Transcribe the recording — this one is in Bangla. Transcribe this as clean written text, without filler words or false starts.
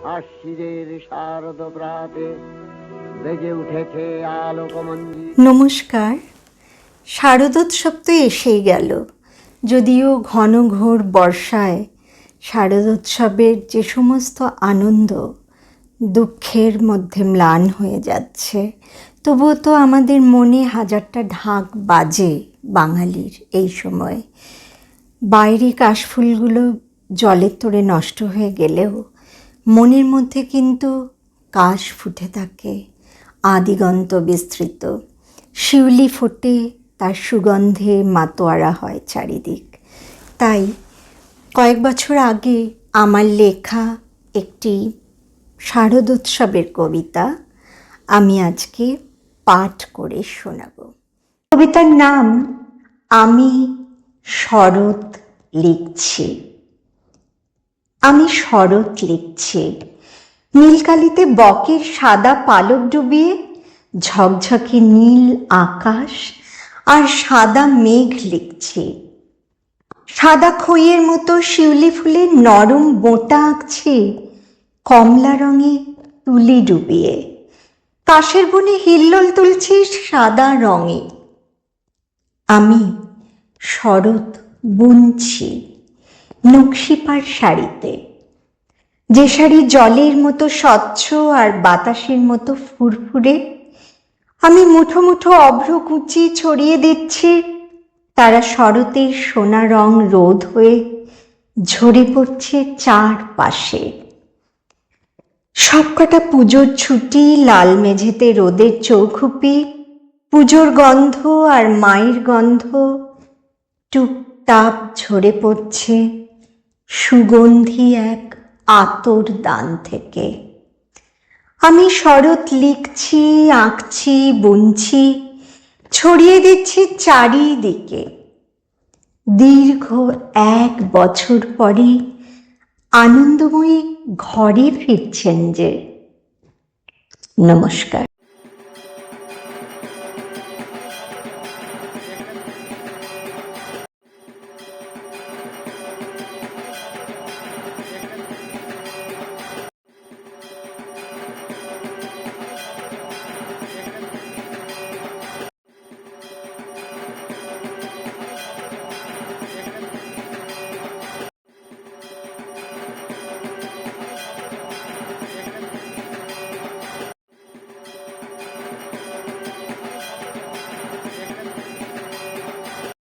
আশ্বিরের শারদ প্রাতে বেজে উঠেছে আলোকমঞ্জি। নমস্কার। শারদোৎসব তো এসেই গেল, যদিও ঘন ঘোর বর্ষায় শারদোৎসবের যে সমস্ত আনন্দ দুঃখের মধ্যে ম্লান হয়ে যাচ্ছে, তবুও তো আমাদের মনে হাজারটা ঢাক বাজে বাঙালির এই সময়। বাইরে কাশফুলগুলো জলের তোড়ে নষ্ট হয়ে গেলেও মনের মধ্যে কিন্তু কাশ ফুটে থাকে আদিগন্ত বিস্তৃত। শিউলি ফোটে, তার সুগন্ধে মাতোয়ারা হয় চারিদিক। তাই কয়েক বছর আগে আমার লেখা একটি শারদোৎসবের কবিতা আমি আজকে পাঠ করে শোনাব। কবিতার নাম আমি শরৎ লিখছি। আমি শরৎ লিখছি, নীলকালিতে বকের সাদা পালক ডুবিয়ে ঝকঝকে নীল আকাশ আর সাদা মেঘ লিখছি। সাদা খইয়ের মতো শিউলি ফুলের নরম বোঁটা আঁকছি কমলা রঙে তুলি ডুবিয়ে। কাশের বনে হিল্লোল তুলছি সাদা রঙে। আমি শরৎ বুনছি নকশিপার শাড়িতে, যে শাড়ি জলের মতো স্বচ্ছ আর বাতাসের মতো ফুরফুরে। আমি মুঠো মুঠো অভ্রকুচি ছড়িয়ে দিচ্ছি, তারা শরতের সোনা রং রোদ হয়ে ঝরে পড়ছে চারপাশে। সবকটা পুজোর ছুটি লাল মেঝেতে রোদের চৌখুপি, পুজোর গন্ধ আর মায়ের গন্ধ টুপটাপ ঝরে পড়ছে সুগন্ধি এক আতর দান থেকে। আমি শরৎ লিখছি, আঁকছি, বুনছি, ছড়িয়ে দিচ্ছি চারিদিকে। দীর্ঘ 1 বছর পরে আনন্দময়ী ঘরে ফিরছেন যে। নমস্কার।